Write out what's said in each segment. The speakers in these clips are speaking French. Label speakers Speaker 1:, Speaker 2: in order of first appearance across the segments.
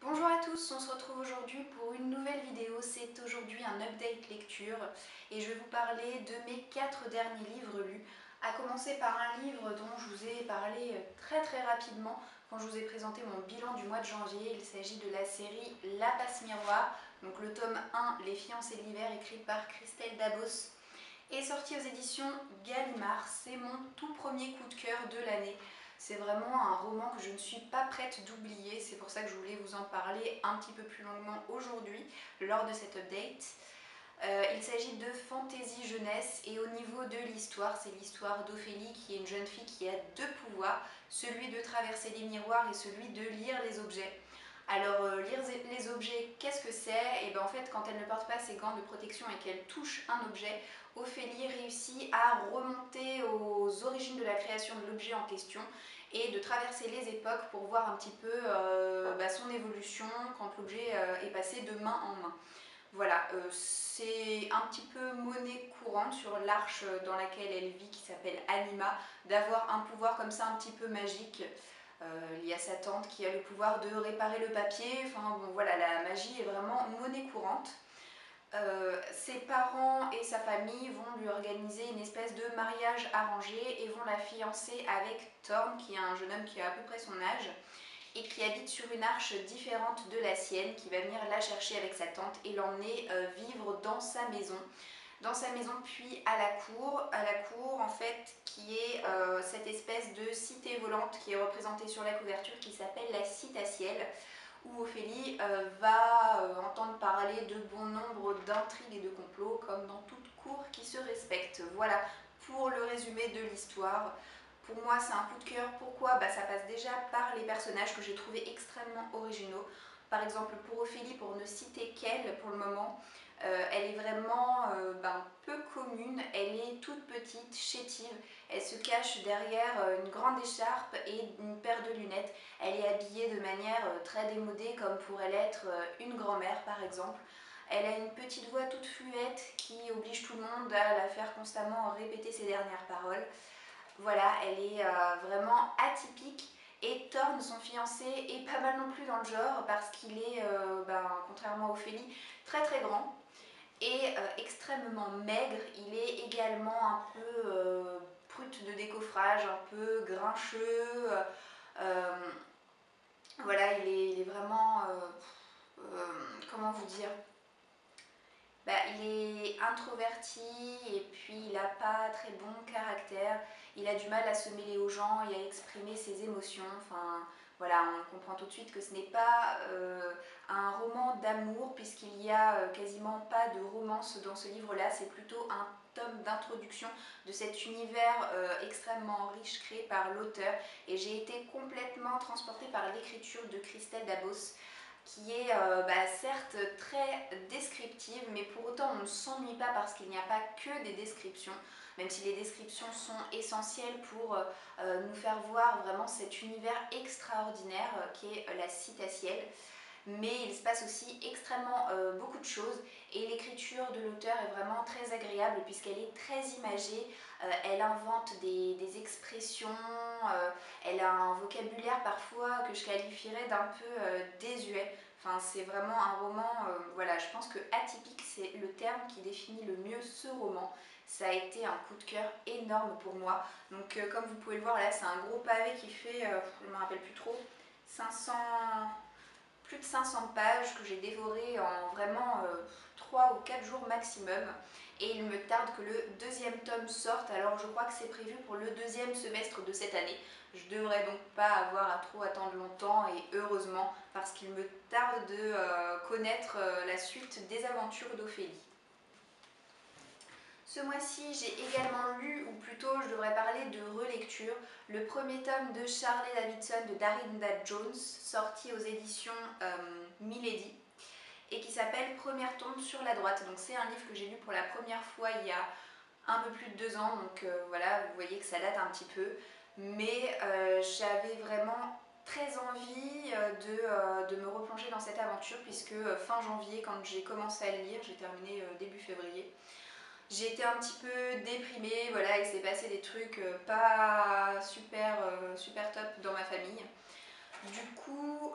Speaker 1: Bonjour à tous, on se retrouve aujourd'hui pour une nouvelle vidéo. C'est aujourd'hui un update lecture et je vais vous parler de mes 4 derniers livres lus. À commencer par un livre dont je vous ai parlé très rapidement quand je vous ai présenté mon bilan du mois de janvier. Il s'agit de la série La Passe Miroir, donc le tome 1, Les fiancées de l'hiver, écrit par Christelle Dabos, est sorti aux éditions Gallimard. C'est mon tout premier coup de cœur de l'année. C'est vraiment un roman que je ne suis pas prête d'oublier, c'est pour ça que je voulais vous en parler un petit peu plus longuement aujourd'hui lors de cet update. Il s'agit de fantaisie jeunesse et au niveau de l'histoire, c'est l'histoire d'Ophélie qui est une jeune fille qui a deux pouvoirs, celui de traverser les miroirs et celui de lire les objets. Alors lire les objets, qu'est-ce que c'est? Et bien en fait quand elle ne porte pas ses gants de protection et qu'elle touche un objet, Ophélie réussit à remonter aux origines de la création de l'objet en question et de traverser les époques pour voir un petit peu son évolution quand l'objet est passé de main en main. Voilà, c'est un petit peu monnaie courante sur l'arche dans laquelle elle vit qui s'appelle Anima, d'avoir un pouvoir comme ça un petit peu magique. Il y a sa tante qui a le pouvoir de réparer le papier, enfin bon voilà, la magie est vraiment monnaie courante. Ses parents et sa famille vont lui organiser une espèce de mariage arrangé et vont la fiancer avec Thorn, qui est un jeune homme qui a à peu près son âge et qui habite sur une arche différente de la sienne, qui va venir la chercher avec sa tante et l'emmener vivre dans sa maison. Dans sa maison puis à la cour en fait qui est cette espèce de cité volante qui est représentée sur la couverture qui s'appelle la Citaciel, où Ophélie va entendre parler de bon nombre d'intrigues et de complots comme dans toute cour qui se respecte. Voilà pour le résumé de l'histoire. Pour moi c'est un coup de cœur. Pourquoi? Ça passe déjà par les personnages que j'ai trouvés extrêmement originaux. Par exemple pour Ophélie, pour ne citer qu'elle pour le moment, elle est vraiment peu commune, elle est toute petite, chétive, elle se cache derrière une grande écharpe et une paire de lunettes. Elle est habillée de manière très démodée comme pourrait l'être une grand-mère par exemple. Elle a une petite voix toute fluette qui oblige tout le monde à la faire constamment répéter ses dernières paroles. Voilà, elle est vraiment atypique. Et Thorn, son fiancé, est pas mal non plus dans le genre parce qu'il est, contrairement à Ophélie, très grand et extrêmement maigre. Il est également un peu brut de décoffrage, un peu grincheux. Euh, voilà, il est vraiment... comment vous dire? Il est introverti et puis il n'a pas très bon caractère. Il a du mal à se mêler aux gens et à exprimer ses émotions. Enfin, voilà, on comprend tout de suite que ce n'est pas un roman d'amour puisqu'il n'y a quasiment pas de romance dans ce livre-là. C'est plutôt un tome d'introduction de cet univers extrêmement riche créé par l'auteur. Et j'ai été complètement transportée par l'écriture de Christelle Dabos, qui est certes très descriptive, mais pour autant on ne s'ennuie pas parce qu'il n'y a pas que des descriptions, même si les descriptions sont essentielles pour nous faire voir vraiment cet univers extraordinaire qui est la Citaciel. Mais il se passe aussi extrêmement beaucoup de choses et l'écriture de l'auteur est vraiment très agréable puisqu'elle est très imagée, elle invente des expressions, elle a un vocabulaire parfois que je qualifierais d'un peu désuet. Enfin, c'est vraiment un roman, voilà, je pense que atypique c'est le terme qui définit le mieux ce roman. Ça a été un coup de cœur énorme pour moi. Donc comme vous pouvez le voir là, c'est un gros pavé qui fait, je ne me rappelle plus trop, 500... plus de 500 pages que j'ai dévoré en vraiment 3 ou 4 jours maximum. Et il me tarde que le deuxième tome sorte, alors je crois que c'est prévu pour le deuxième semestre de cette année. Je devrais donc pas avoir à trop attendre longtemps et heureusement parce qu'il me tarde de connaître la suite des aventures d'Ophélie. Ce mois-ci, j'ai également lu, ou plutôt je devrais parler de relecture, le premier tome de Charlie Davidson de Darrinda Jones, sorti aux éditions Milady, et qui s'appelle Première tombe sur la droite. Donc c'est un livre que j'ai lu pour la première fois il y a un peu plus de 2 ans, donc voilà, vous voyez que ça date un petit peu, mais j'avais vraiment très envie de me replonger dans cette aventure puisque fin janvier, quand j'ai commencé à le lire, j'ai terminé début février, j'ai été un petit peu déprimée, voilà, il s'est passé des trucs pas super top dans ma famille. Du coup,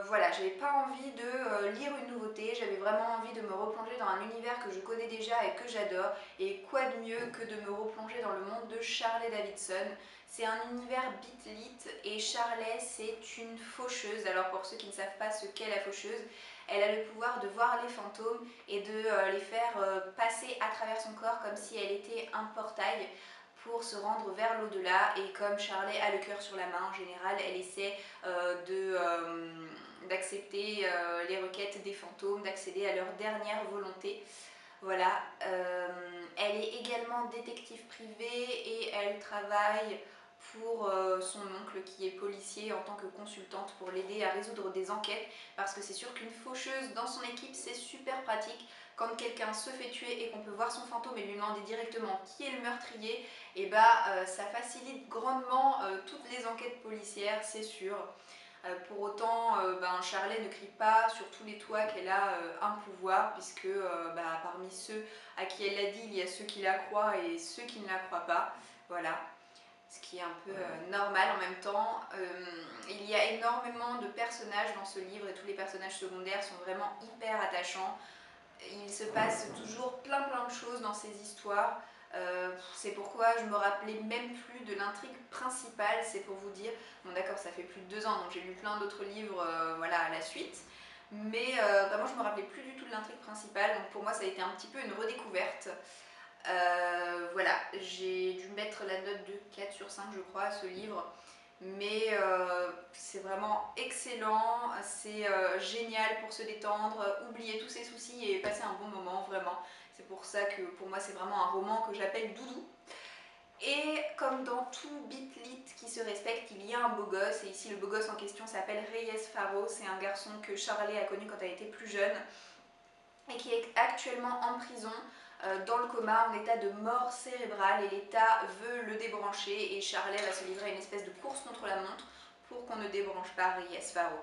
Speaker 1: voilà, j'avais pas envie de lire une nouveauté, j'avais vraiment envie de me replonger dans un univers que je connais déjà et que j'adore. Et quoi de mieux que de me replonger dans le monde de Charley Davidson. C'est un univers beat-lit et Charley c'est une faucheuse. Alors pour ceux qui ne savent pas ce qu'est la faucheuse, elle a le pouvoir de voir les fantômes et de les faire passer à travers son corps comme si elle était un portail pour se rendre vers l'au-delà. Et comme Charley a le cœur sur la main, en général, elle essaie d'accepter les requêtes des fantômes, d'accéder à leur dernière volonté. Voilà, elle est également détective privée et elle travaille pour son oncle qui est policier en tant que consultante pour l'aider à résoudre des enquêtes, parce que c'est sûr qu'une faucheuse dans son équipe c'est super pratique. Quand quelqu'un se fait tuer et qu'on peut voir son fantôme et lui demander directement qui est le meurtrier, et ça facilite grandement toutes les enquêtes policières, c'est sûr. Pour autant, Charley ne crie pas sur tous les toits qu'elle a un pouvoir, puisque parmi ceux à qui elle l'a dit, il y a ceux qui la croient et ceux qui ne la croient pas. Voilà, ce qui est un peu normal en même temps. Il y a énormément de personnages dans ce livre et tous les personnages secondaires sont vraiment hyper attachants. Il se passe toujours plein de choses dans ces histoires. C'est pourquoi je me rappelais même plus de l'intrigue principale, c'est pour vous dire. Bon d'accord, ça fait plus de 2 ans, donc j'ai lu plein d'autres livres voilà, à la suite. Mais vraiment, je me rappelais plus du tout de l'intrigue principale, donc pour moi ça a été un petit peu une redécouverte. Voilà, j'ai dû mettre la note de 4 sur 5 je crois à ce livre. Mais c'est vraiment excellent, c'est génial pour se détendre, oublier tous ses soucis et passer un bon moment, vraiment. C'est pour ça que pour moi c'est vraiment un roman que j'appelle doudou. Et comme dans tout beat-lit qui se respecte, il y a un beau gosse, et ici le beau gosse en question s'appelle Reyes Faro, c'est un garçon que Charley a connu quand elle était plus jeune et qui est actuellement en prison dans le coma en état de mort cérébrale, et l'État veut le débrancher et Charley va se livrer à une espèce de course contre la montre pour qu'on ne débranche pas Reyes Faro.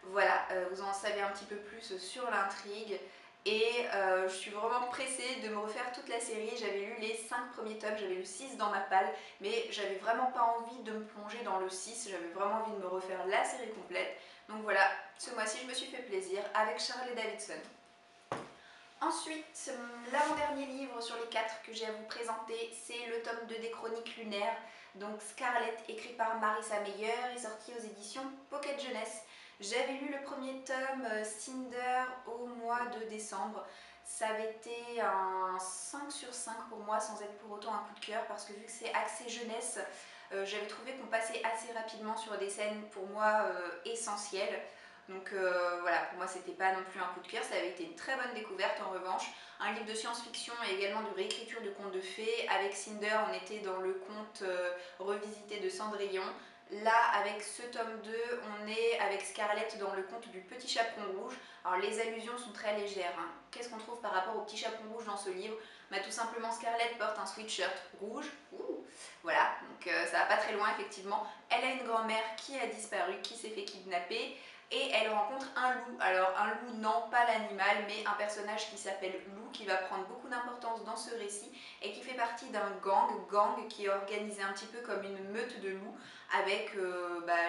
Speaker 1: Voilà, vous en savez un petit peu plus sur l'intrigue et je suis vraiment pressée de me refaire toute la série. J'avais lu les 5 premiers tomes, j'avais lu 6 dans ma palle, mais j'avais vraiment pas envie de me plonger dans le 6, j'avais vraiment envie de me refaire la série complète. Donc voilà, ce mois-ci je me suis fait plaisir avec Charley Davidson. Ensuite, l'avant-dernier livre sur les 4 que j'ai à vous présenter, c'est le tome 2 des Chroniques lunaires, donc Scarlett, écrit par Marissa Meyer, est sorti aux éditions Pocket Jeunesse. J'avais lu le premier tome, Cinder, au mois de décembre. Ça avait été un 5 sur 5 pour moi, sans être pour autant un coup de cœur, parce que vu que c'est axé jeunesse, j'avais trouvé qu'on passait assez rapidement sur des scènes pour moi essentielles. Donc voilà, pour moi c'était pas non plus un coup de cœur, ça avait été une très bonne découverte en revanche. Un livre de science-fiction et également de réécriture de contes de fées. Avec Cinder, on était dans le conte revisité de Cendrillon. Là, avec ce tome 2, on est avec Scarlett dans le conte du Petit Chaperon Rouge. Alors les allusions sont très légères, hein. Qu'est-ce qu'on trouve par rapport au Petit Chaperon Rouge dans ce livre? Tout simplement Scarlett porte un sweatshirt rouge. Voilà, donc ça va pas très loin effectivement. Elle a une grand-mère qui a disparu, qui s'est fait kidnapper. Et elle rencontre un loup. Alors un loup, non pas l'animal, mais un personnage qui s'appelle Loup, qui va prendre beaucoup d'importance dans ce récit et qui fait partie d'un gang qui est organisé un petit peu comme une meute de loups avec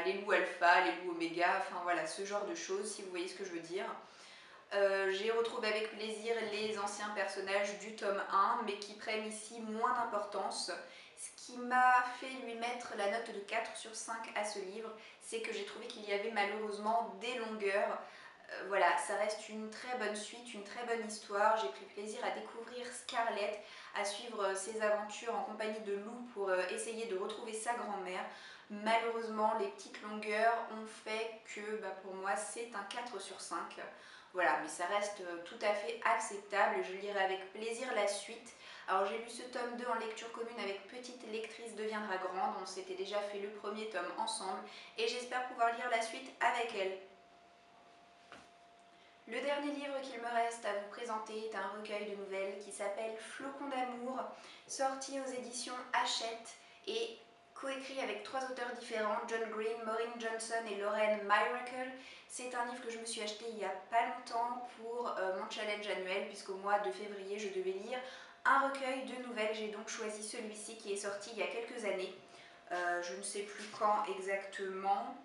Speaker 1: les loups alpha, les loups oméga, enfin voilà, ce genre de choses si vous voyez ce que je veux dire. J'ai retrouvé avec plaisir les anciens personnages du tome 1 mais qui prennent ici moins d'importance. Ce qui m'a fait lui mettre la note de 4 sur 5 à ce livre, c'est que j'ai trouvé qu'il y avait malheureusement des longueurs. Voilà, ça reste une très bonne suite, une très bonne histoire. J'ai pris plaisir à découvrir Scarlett, à suivre ses aventures en compagnie de Lou pour essayer de retrouver sa grand-mère. Malheureusement, les petites longueurs ont fait que pour moi c'est un 4 sur 5. Voilà, mais ça reste tout à fait acceptable. Je lirai avec plaisir la suite. Alors j'ai lu ce tome 2 en lecture commune avec Petite lectrice deviendra grande. On s'était déjà fait le premier tome ensemble et j'espère pouvoir lire la suite avec elle. Le dernier livre qu'il me reste à vous présenter est un recueil de nouvelles qui s'appelle Flocons d'amour, sorti aux éditions Hachette et coécrit avec 3 auteurs différents, John Green, Maureen Johnson et Lauren Myracle. C'est un livre que je me suis acheté il n'y a pas longtemps pour mon challenge annuel, puisqu'au mois de février je devais lire un recueil de nouvelles. J'ai donc choisi celui-ci qui est sorti il y a quelques années. Je ne sais plus quand exactement.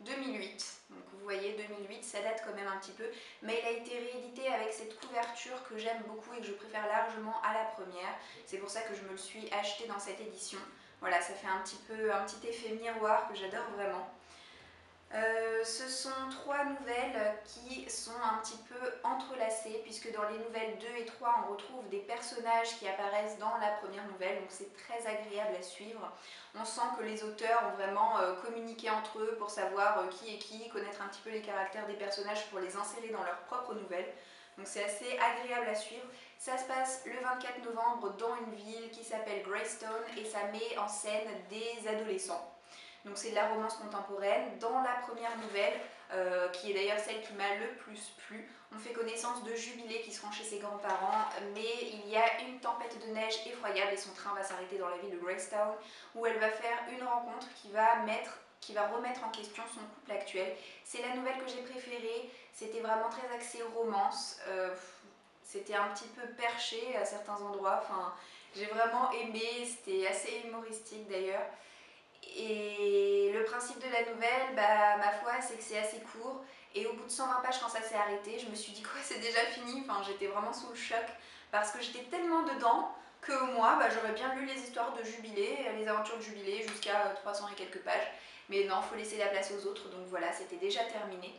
Speaker 1: 2008. Donc vous voyez 2008, ça date quand même un petit peu, mais il a été réédité avec cette couverture que j'aime beaucoup et que je préfère largement à la première. C'est pour ça que je me le suis acheté dans cette édition. Voilà, ça fait un petit effet miroir que j'adore vraiment. Ce sont 3 nouvelles qui sont un petit peu entrelacées, puisque dans les nouvelles 2 et 3 on retrouve des personnages qui apparaissent dans la première nouvelle, donc c'est très agréable à suivre. On sent que les auteurs ont vraiment communiqué entre eux pour savoir qui est qui, connaître un petit peu les caractères des personnages pour les insérer dans leur propre nouvelle. Donc c'est assez agréable à suivre. Ça se passe le 24 novembre dans une ville qui s'appelle Greystone et ça met en scène des adolescents. Donc c'est de la romance contemporaine. Dans la première nouvelle, qui est d'ailleurs celle qui m'a le plus plu, on fait connaissance de Jubilé qui se rend chez ses grands-parents, mais il y a une tempête de neige effroyable et son train va s'arrêter dans la ville de Greystown, où elle va faire une rencontre qui va remettre en question son couple actuel. C'est la nouvelle que j'ai préférée, c'était vraiment très axé romance, c'était un petit peu perché à certains endroits, enfin, j'ai vraiment aimé, c'était assez humoristique d'ailleurs. Et le principe de la nouvelle, bah, ma foi, c'est que c'est assez court. Et au bout de 120 pages, quand ça s'est arrêté, je me suis dit quoi, c'est déjà fini. Enfin, j'étais vraiment sous le choc parce que j'étais tellement dedans que moi, bah, j'aurais bien lu les histoires de Jubilé, les aventures de Jubilé jusqu'à 300 et quelques pages. Mais non, faut laisser la place aux autres. Donc voilà, c'était déjà terminé.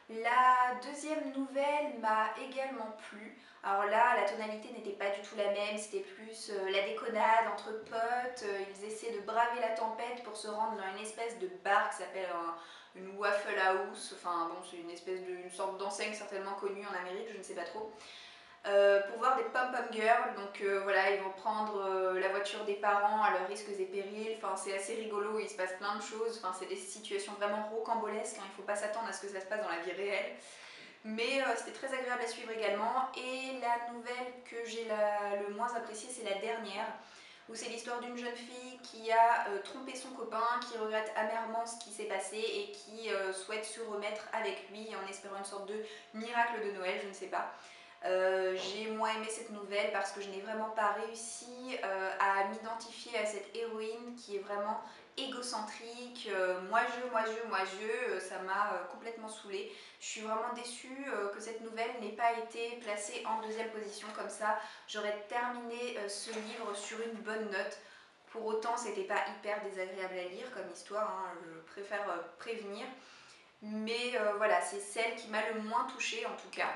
Speaker 1: La deuxième nouvelle m'a également plu. Alors là, la tonalité n'était pas du tout la même, c'était plus la déconnade entre potes, ils essaient de braver la tempête pour se rendre dans une espèce de bar qui s'appelle une Waffle House, enfin bon, c'est une sorte d'enseigne certainement connue en Amérique, je ne sais pas trop. Pour voir des pom-pom girls, donc voilà, ils vont prendre la voiture des parents à leurs risques et périls, enfin c'est assez rigolo, il se passe plein de choses, enfin c'est des situations vraiment rocambolesques, hein, il ne faut pas s'attendre à ce que ça se passe dans la vie réelle. Mais c'était très agréable à suivre également. Et la nouvelle que j'ai le moins appréciée, c'est la dernière, où c'est l'histoire d'une jeune fille qui a trompé son copain, qui regrette amèrement ce qui s'est passé et qui souhaite se remettre avec lui en espérant une sorte de miracle de Noël, je ne sais pas. J'ai moins aimé cette nouvelle parce que je n'ai vraiment pas réussi à m'identifier à cette héroïne qui est vraiment égocentrique, moi-je, ça m'a complètement saoulée. Je suis vraiment déçue que cette nouvelle n'ait pas été placée en deuxième position, comme ça j'aurais terminé ce livre sur une bonne note. Pour autant, c'était pas hyper désagréable à lire comme histoire, hein, je préfère prévenir. Mais voilà, c'est celle qui m'a le moins touchée en tout cas.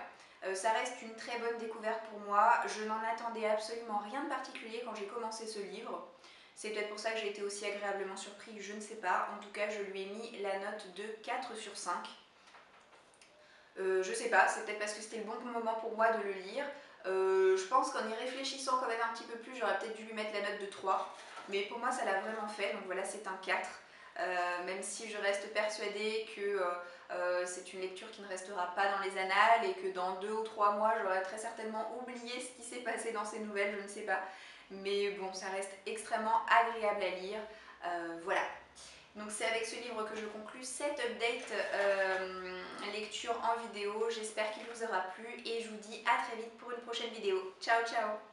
Speaker 1: Ça reste une très bonne découverte pour moi. Je n'en attendais absolument rien de particulier quand j'ai commencé ce livre. C'est peut-être pour ça que j'ai été aussi agréablement surprise, je ne sais pas. En tout cas, je lui ai mis la note de 4 sur 5. Je sais pas, c'est peut-être parce que c'était le bon moment pour moi de le lire. Je pense qu'en y réfléchissant quand même un petit peu plus, j'aurais peut-être dû lui mettre la note de 3. Mais pour moi, ça l'a vraiment fait, donc voilà, c'est un 4. Même si je reste persuadée que c'est une lecture qui ne restera pas dans les annales et que dans 2 ou 3 mois, j'aurai très certainement oublié ce qui s'est passé dans ces nouvelles, je ne sais pas. Mais bon, ça reste extrêmement agréable à lire. Voilà. Donc c'est avec ce livre que je conclus cette update lecture en vidéo. J'espère qu'il vous aura plu et je vous dis à très vite pour une prochaine vidéo. Ciao ciao!